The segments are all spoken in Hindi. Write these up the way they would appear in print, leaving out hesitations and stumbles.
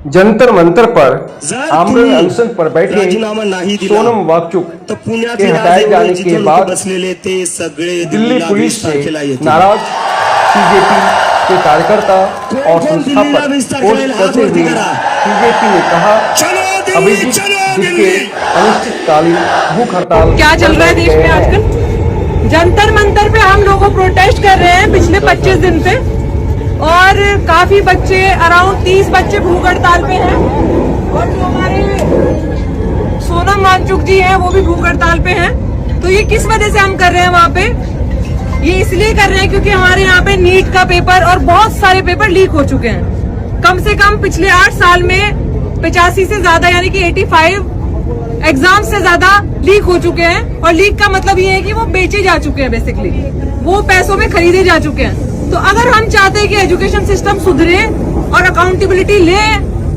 जंतर मंतर पर आमरण अनशन पर बैठे सोनम वांगचुक के हटाए जाने के बाद दिल्ली पुलिस से नाराज बीजेपी के कार्यकर्ता और संस्थापक पोस्ट करते हुए बीजेपी ने कहा अभिजीत जिसके अनिश्चितकालीन भूख हड़ताल क्या चल रहा है देश में आजकल। जंतर मंतर पे हम लोगों प्रोटेस्ट कर रहे हैं पिछले 25 दिन से और काफी बच्चे अराउंड 30 बच्चे भूख हड़ताल पे हैं और जो हमारे सोनम वांगचुक जी हैं वो भी भूख हड़ताल पे हैं। तो ये किस वजह से हम कर रहे हैं वहाँ पे, ये इसलिए कर रहे हैं क्योंकि हमारे यहाँ पे नीट का पेपर और बहुत सारे पेपर लीक हो चुके हैं। कम से कम पिछले 8 साल में 85 से ज्यादा यानी कि 85 एग्जाम से ज्यादा लीक हो चुके हैं और लीक का मतलब ये है कि वो बेचे जा चुके हैं, बेसिकली वो पैसों में खरीदे जा चुके हैं। तो अगर हम चाहते हैं कि एजुकेशन सिस्टम सुधरे और अकाउंटेबिलिटी ले,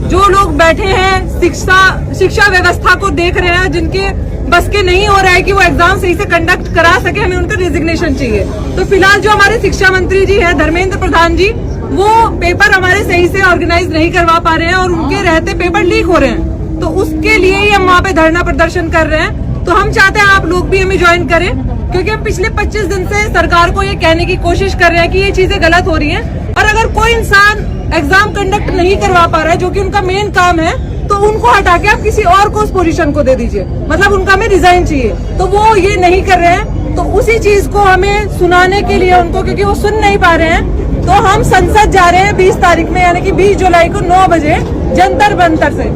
जो लोग बैठे हैं शिक्षा व्यवस्था को देख रहे हैं जिनके बस के नहीं हो रहा है कि वो एग्जाम सही से कंडक्ट करा सके, हमें उनका रेजिग्नेशन चाहिए। तो फिलहाल जो हमारे शिक्षा मंत्री जी है धर्मेंद्र प्रधान जी, वो पेपर हमारे सही से ऑर्गेनाइज नहीं करवा पा रहे हैं और उनके रहते पेपर लीक हो रहे हैं। तो उसके लिए ही हम वहाँ पे धरना प्रदर्शन कर रहे हैं। तो हम चाहते हैं आप लोग भी हमें ज्वाइन करें, क्योंकि हम पिछले 25 दिन से सरकार को ये कहने की कोशिश कर रहे हैं कि ये चीजें गलत हो रही हैं और अगर कोई इंसान एग्जाम कंडक्ट नहीं करवा पा रहा है जो कि उनका मेन काम है, तो उनको हटा के आप किसी और को उस पोजीशन को दे दीजिए, मतलब उनका हमें रिजाइन चाहिए। तो वो ये नहीं कर रहे हैं, तो उसी चीज को हमें सुनाने के लिए उनको, क्योंकि वो सुन नहीं पा रहे हैं, तो हम संसद जा रहे हैं 20 तारीख में यानी कि 20 जुलाई को 9 बजे जंतर मंतर से।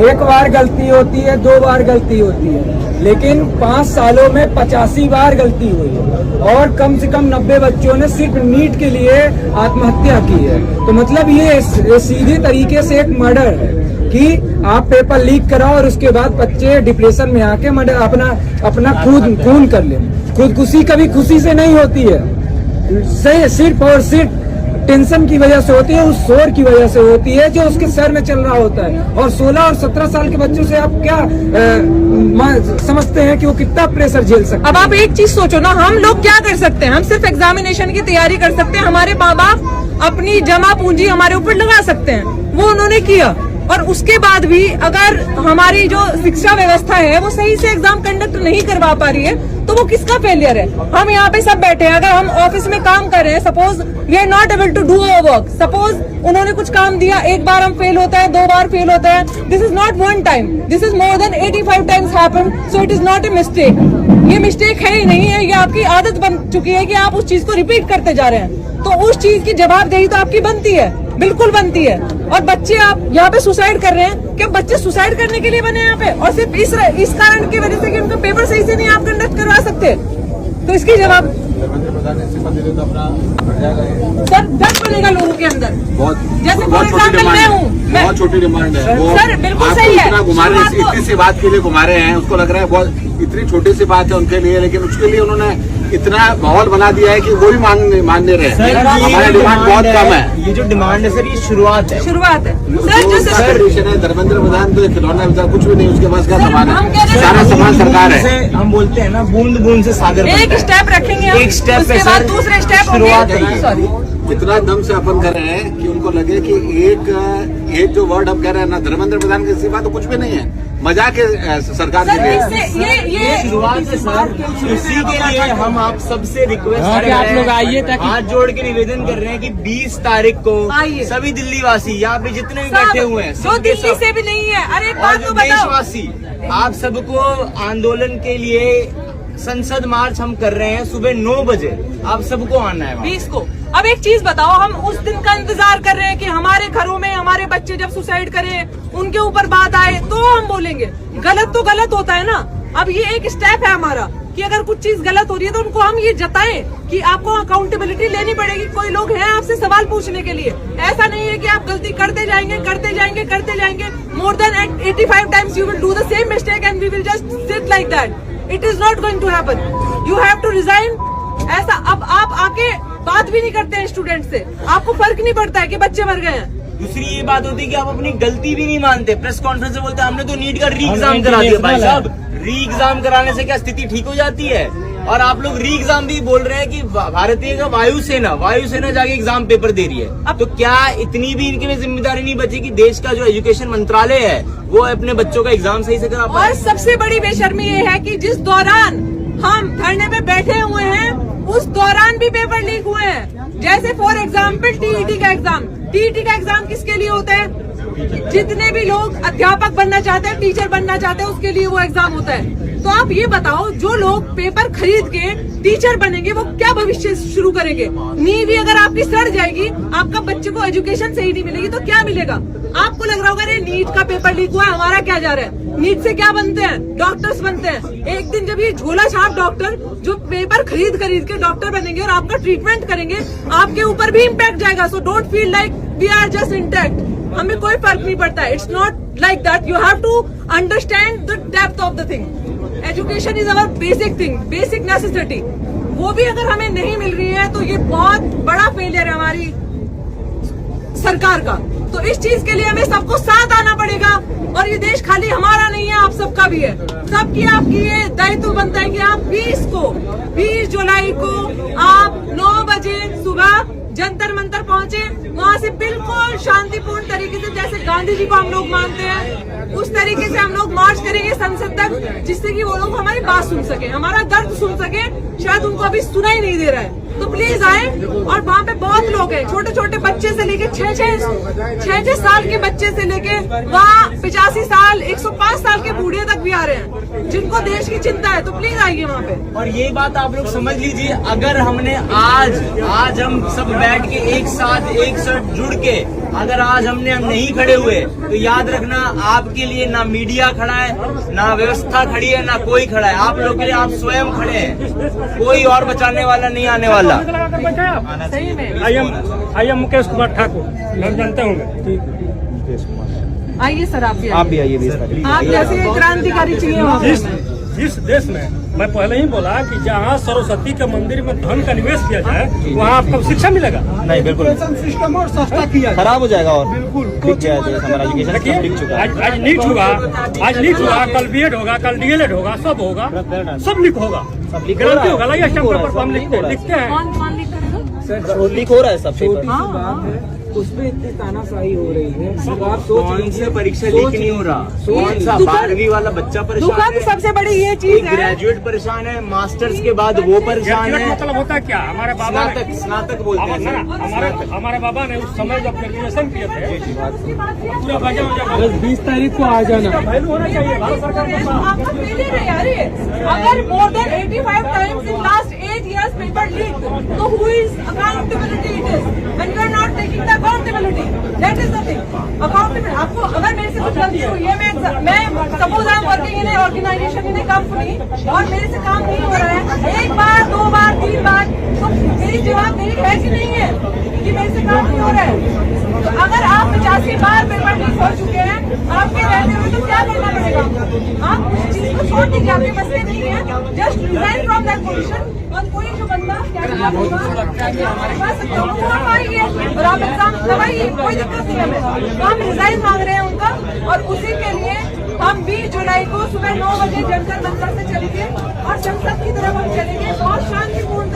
एक बार गलती होती है, 2 बार गलती होती है, लेकिन 5 सालों में 85 बार गलती हुई है और कम से कम 90 बच्चों ने सिर्फ नीट के लिए आत्महत्या की है। तो मतलब ये सीधे तरीके से एक मर्डर है कि आप पेपर लीक कराओ और उसके बाद बच्चे डिप्रेशन में आके अपना खून कर ले। खुदकुशी कभी खुशी से नहीं होती है, सिर्फ और सिर्फ टेंशन की वजह से होती है, उस शोर की वजह से होती है जो उसके सर में चल रहा होता है। और 16 और 17 साल के बच्चों से आप क्या समझते हैं कि वो कितना प्रेशर झेल सकते हैं। अब आप एक चीज सोचो ना, हम लोग क्या कर सकते हैं, हम सिर्फ एग्जामिनेशन की तैयारी कर सकते हैं। हमारे माँ बाप अपनी जमा पूंजी हमारे ऊपर लगा सकते हैं, वो उन्होंने किया। और उसके बाद भी अगर हमारी जो शिक्षा व्यवस्था है वो सही से एग्जाम कंडक्ट नहीं करवा पा रही है, तो वो किसका फेलियर है। हम यहाँ पे सब बैठे हैं, अगर हम ऑफिस में काम कर रहे हैं, suppose we are not able to do our work, suppose उन्होंने कुछ काम दिया, एक बार हम फेल होता है, 2 बार फेल होता है, this is not 1 time, this is more than 85 times happen, so it is not a mistake. ये मिस्टेक है ही नहीं है, ये आपकी आदत बन चुकी है कि आप उस चीज को रिपीट करते जा रहे हैं। तो उस चीज की जवाबदेही तो आपकी बनती है, बिल्कुल बनती है। और बच्चे आप यहाँ पे सुसाइड कर रहे हैं, क्या बच्चे सुसाइड करने के लिए बने हैं यहाँ पे, और सिर्फ इस कारण की वजह से कि उनका पेपर सही से नहीं आप कंडक्ट करवा सकते, तो इसकी जवाब सर डर बनेगा लोगों के अंदर। जैसे फॉर एग्जाम्पल मैं हूँ, बहुत छोटी डिमांड है वो, सर बिल्कुल सही है, इतनी सी बात के लिए घुमा रहे हैं, उसको लग रहा है बहुत इतनी छोटी सी बात है उनके लिए, लेकिन उसके लिए उन्होंने इतना माहौल बना दिया है कि वो भी मानने रहे हैं। हमारा डिमांड बहुत कम है। ये जो डिमांड है सर, ये शुरुआत है सर। जो धर्मेंद्र प्रधान तो खिलौना कुछ भी नहीं, उसके पास क्या सामान है, सारा सामान सरकार है। हम बोलते हैं ना, बूंद बूंद से सागर बनता है। एक स्टेप रखेंगे, एक स्टेप उसके बाद दूसरे स्टेप शुरुआत है। इतना दम से अपन कर रहे हैं कि उनको लगे कि एक जो वर्ड हम कह रहे हैं ना धर्मेंद्र प्रधान की सिवा तो कुछ भी नहीं है, मजाक है सरकार के लिए। ये शुरुआत है सर, इसी के लिए हम आप सबसे रिक्वेस्ट कर रहे हैं, आप लोग आइए, हाथ जोड़ के निवेदन कर रहे हैं कि 20 तारीख को सभी दिल्ली वासी यहाँ पे जितने भी बैठे हुए हैं, जो दिल्ली से भी नहीं है, अरे एक बात तो बताओ, देशवासी आप सबको आंदोलन के लिए संसद मार्च हम कर रहे हैं सुबह 9 बजे, आप सबको आना है 20 को। अब एक चीज बताओ, हम उस दिन का इंतजार कर रहे हैं कि हमारे घरों में हमारे बच्चे जब सुसाइड करें, उनके ऊपर बात आए तो हम बोलेंगे। गलत तो गलत होता है ना। अब ये एक स्टेप है हमारा कि अगर कुछ चीज गलत हो रही है तो उनको हम ये जताएं कि आपको अकाउंटेबिलिटी लेनी पड़ेगी। कोई लोग हैं आपसे सवाल पूछने के लिए, ऐसा नहीं है कि आप गलती करते जाएंगे करते जाएंगे करते जाएंगे। More than 85 times you will do the same mistake and we will just sit like that. It is not going to happen, you have to resign. ऐसा अब आप आके बात भी नहीं करते हैं स्टूडेंट से, आपको फर्क नहीं पड़ता है कि बच्चे मर गए हैं। दूसरी ये बात होती है कि आप अपनी गलती भी नहीं मानते, प्रेस कॉन्फ्रेंस में बोलते हैं हमने तो नीट का री एग्जाम करा दिया। भाई साहब, री एग्जाम कराने से क्या स्थिति ठीक हो जाती है? और आप लोग री एग्जाम भी बोल रहे हैं कि भारतीय का वायुसेना जाके एग्जाम पेपर दे रही है। तो क्या इतनी भी इनके में जिम्मेदारी नहीं बची कि देश का जो एजुकेशन मंत्रालय है वो अपने बच्चों का एग्जाम सही से करा पाए? और सबसे बड़ी बेशर्मी ये है कि जिस दौरान हम धरने पे बैठे हुए हैं उस दौरान भी पेपर लीक हुए हैं। जैसे फॉर एग्जाम्पल टीईटी का एग्जाम किसके लिए होता है? जितने भी लोग अध्यापक बनना चाहते हैं, टीचर बनना चाहते हैं, उसके लिए वो एग्जाम होता है। तो आप ये बताओ, जो लोग पेपर खरीद के टीचर बनेंगे वो क्या भविष्य शुरू करेंगे? नींव ही अगर आपकी सड़ जाएगी, आपका बच्चे को एजुकेशन सही नहीं मिलेगी तो क्या मिलेगा? आपको लग रहा होगा अरे नीट का पेपर लीक हुआ है, हमारा क्या जा रहा है? नीट से क्या बनते हैं? डॉक्टर्स बनते हैं। एक दिन जब ये झोला छाप डॉक्टर जो पेपर खरीद के डॉक्टर बनेंगे और आपका ट्रीटमेंट करेंगे, आपके ऊपर भी इम्पैक्ट जाएगा। So don't feel like we are just intact, हमें कोई फर्क नहीं पड़ता। It's not like that, you have to understand the depth of the thing. Education is our basic thing, basic necessity. वो भी अगर हमें नहीं मिल रही है तो ये बहुत बड़ा फेलियर है हमारी सरकार का। तो इस चीज के लिए हमें सबको साथ आना पड़ेगा। और ये देश खाली हमारा नहीं है, आप सबका भी है। सबकी आपकी ये दायित्व बनता है कि आप 20 जुलाई को आप 9 बजे सुबह जंतर मंतर पहुंचे। वहाँ से बिल्कुल शांतिपूर्ण तरीके से, जैसे गांधी जी को हम लोग मानते हैं, उस तरीके से हम लोग मार्च करेंगे संसद तक, जिससे कि वो लोग हमारी बात सुन सके, हमारा दर्द सुन सके। शायद उनको अभी सुना ही नहीं दे रहा है। तो प्लीज आए। और वहाँ पे बहुत लोग हैं, छोटे छोटे बच्चे से लेके 6 साल के बच्चे से लेके वहाँ 85 साल 105 साल के बूढ़े तक भी आ रहे हैं, जिनको देश की चिंता है। तो प्लीज आइए वहाँ पे। और ये बात आप लोग समझ लीजिए, अगर हमने आज हम सब बैठ के एक साथ जुड़ के अगर आज हम नहीं खड़े हुए तो याद रखना आपके लिए ना मीडिया खड़ा है, ना व्यवस्था खड़ी है, ना कोई खड़ा है। आप लोग के लिए आप स्वयं खड़े हैं, कोई और बचाने वाला नहीं आने वाला। सही में आई एम मुकेश कुमार ठाकुर, हम जानते होंगे। आइए सर, आप भी आइए। आप जैसे क्रांतिकारी चाहिए वहाँ पे। जिस देश में मैं पहले ही बोला कि जहाँ सरस्वती के मंदिर में धन का निवेश किया जाए वहाँ आपको शिक्षा मिलेगा। नहीं, बिल्कुल सिस्टम और सस्ता किया खराब हो जाएगा और बिल्कुल हमारा एजुकेशन सिस्टम बिक चुका है। आज नीट हुआ, कल बीएड होगा, कल डीएलएड होगा, सब होगा, सब लीक होगा, गारंटी होगा। लाइए स्टैम्प पेपर पर हम लिखते हैं। कौन लिख करेगा? लीक हो रहा है सब पेपर। बात है, उसमें इतनी तानाशाही हो रही है। अब आप कौन से परीक्षा लीक नहीं हो रहा? कौन सा 12वीं वाला बच्चा परेशान दुखद है? सबसे बड़ी ये चीज है। ग्रेजुएट परेशान है, मास्टर्स के बाद वो परेशान है। मतलब होता है क्या? हमारे बाबा स्नातक बोलते हैं। हमारे बाबा ने उस समय जब ग्रेजुएशन किए थे, पूरा बजा 20 तारीख को आ जाना। होना चाहिए भारत सरकार के पास। आपका फेलियर है यार ये। अगर more than 85 times in last 8 years paper leaked, तो who is accountability it is? And you are not taking the accountability. That is the thing. Accountability. आपको अगर मेरे से कुछ गलती हुई है, मैं suppose I am working in a organization in a company और मेरे से काम नहीं हो रहा है 1 बार 2 बार 3 बार, तो मेरी जवाबदेही है कि नहीं है कि मेरे से काम नहीं हो रहा है? तो अगर आप 85 बार पेपर लीक हो चुके हैं आपके रहते हुए, तो क्या करना पड़ेगा? आप उस चीज को छोड़ दीजिए, आपके बस में नहीं है। Just resign from that position. और कोई जो बंदा हमारे पास आप आइए और आप एग्जाम दवाइए, कोई दिक्कत नहीं हमें। तो हम रिजाइन मांग रहे हैं उनका, और उसी के लिए हम 20 जुलाई को सुबह 9 बजे जंतर मंतर से चलेंगे और संसद की तरफ हम चलेंगे बहुत शांतिपूर्ण।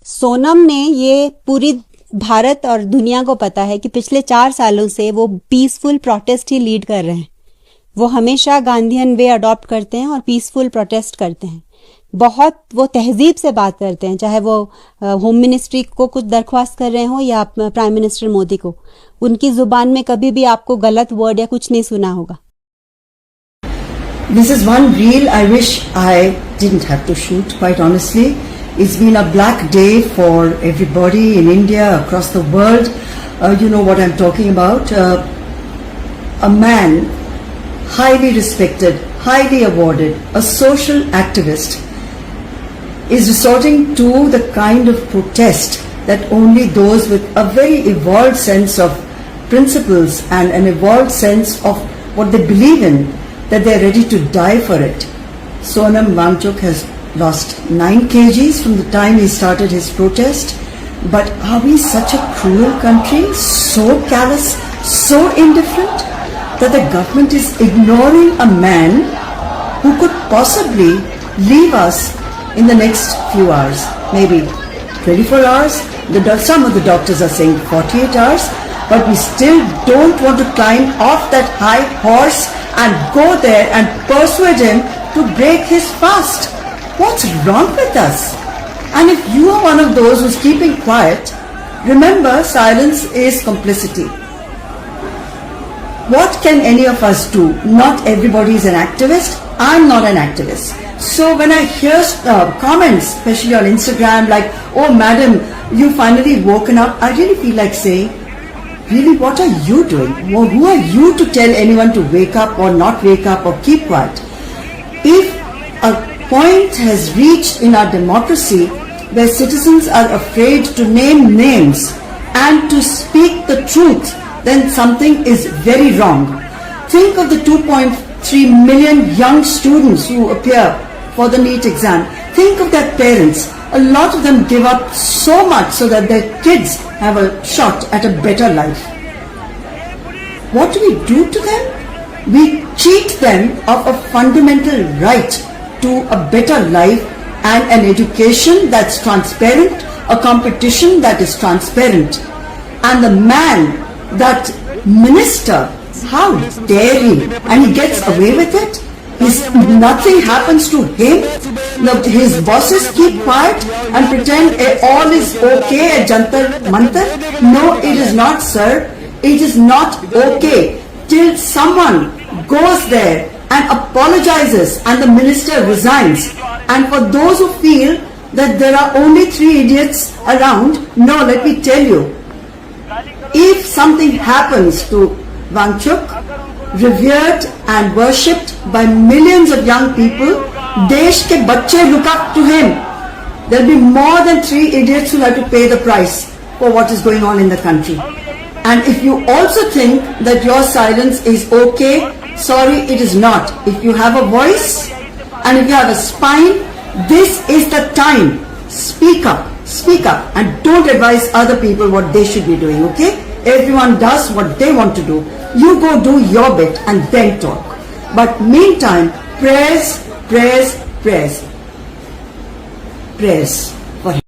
सोनम ने ये पूरी भारत और दुनिया को पता है कि पिछले 4 सालों से वो पीसफुल प्रोटेस्ट ही लीड कर रहे हैं। वो हमेशा गांधीयन वे अडॉप्ट करते हैं और पीसफुल प्रोटेस्ट करते हैं। बहुत वो तहजीब से बात करते हैं, चाहे वो होम मिनिस्ट्री को कुछ दरख्वास्त कर रहे हो या प्राइम मिनिस्टर मोदी को। उनकी जुबान में कभी भी आपको गलत वर्ड या कुछ नहीं सुना होगा। This is one reel I wish I didn't have to shoot, quite honestly. It's been a black day for everybody in India, across the world. You know what I'm talking about. A man, highly respected, highly awarded, a social activist, is resorting to the kind of protest that only those with a very evolved sense of principles and an evolved sense of what they believe in, that they are ready to die for it. Sonam Wangchuk has lost 9 kgs from the time he started his protest. But are we such a cruel country, so callous, so indifferent, that the government is ignoring a man who could possibly leave us in the next few hours, maybe 24 hours? Some of the doctors are saying 48 hours, but we still don't want to climb off that high horse and go there and persuade him to break his fast. What's wrong with us? And if you are one of those who's keeping quiet, remember, silence is complicity. What can any of us do? Not everybody is an activist. I'm not an activist. So when I hear comments, especially on Instagram, like, oh madam, you finally woken up, I really feel like saying, really, what are you doing? Well, who are you to tell anyone to wake up or not wake up or keep quiet? If a point has reached in our democracy where citizens are afraid to name names and to speak the truth, then something is very wrong. Think of the 2.3 million young students who appear for the NEET exam. Think of their parents. A lot of them give up so much so that their kids have a shot at a better life. What do we do to them? We cheat them of a fundamental right to a better life and an education that's transparent, a competition that is transparent. And the man, that minister, how dare he? And he gets away with it? Nothing happens to him? His bosses keep quiet and pretend all is okay at Jantar Mantar? No, it is not, sir. It is not okay till someone goes there and apologizes and the minister resigns. And for those who feel that there are only 3 idiots around, no, let me tell you, if something happens to Wangchuk, revered and worshipped by millions of young people, desh ke bacche look up to him. There will be more than 3 idiots who have to pay the price for what is going on in the country. And if you also think that your silence is okay, sorry, it is not. If you have a voice and if you have a spine, this is the time. Speak up and don't advise other people what they should be doing, okay? Everyone does what they want to do. You go do your bit and then talk. But meantime, prayers for him.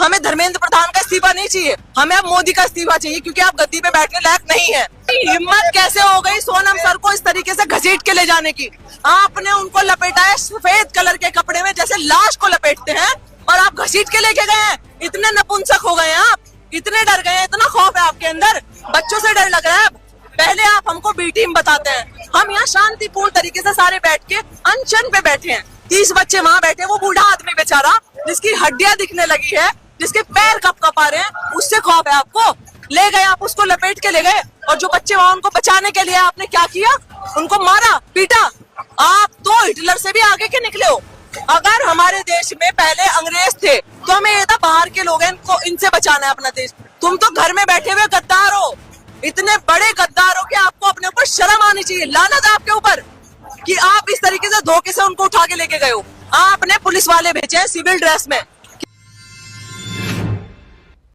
हमें धर्मेंद्र प्रधान का इस्तीफा नहीं चाहिए, हमें अब मोदी का इस्तीफा चाहिए, क्योंकि आप गद्दी पे बैठने लायक नहीं है। हिम्मत कैसे हो गई सोनम सर को इस तरीके से घसीट के ले जाने की? आपने उनको लपेटा है सफेद कलर के कपड़े में, जैसे लाश को लपेटते हैं, और आप घसीट के लेके गए हैं। इतने नपुंसक हो गए हैं आप, इतने डर गए हैं, इतना खौफ है आपके अंदर, बच्चों से डर लग रहा है अब। पहले आप हमको बी टीम बताते हैं, हम यहाँ शांतिपूर्ण तरीके से सारे बैठ के अनशन पे बैठे हैं। 30 बच्चे वहाँ बैठे, वो बूढ़ा आदमी बेचारा जिसकी हड्डियां दिखने लगी है, जिसके पैर कप आ रहे हैं, उससे खौफ है आपको। ले गए आप, उसको लपेट के ले गए, और जो बच्चे वहाँ उनको बचाने के लिए आपने क्या किया? उनको मारा, पीटा। आप तो हिटलर से भी आगे के निकले हो। अगर हमारे देश में पहले अंग्रेज थे तो हमें ये था बाहर के लोग हैं, इनको इनसे बचाना है अपना देश। तुम तो घर में बैठे हुए गद्दार हो, इतने बड़े गद्दार हो कि आपको अपने ऊपर शर्म आनी चाहिए। लानत है आपके ऊपर कि आप इस तरीके से धोखे से उनको उठा के लेके गए हो। आपने पुलिस वाले भेजे हैं सिविल ड्रेस में,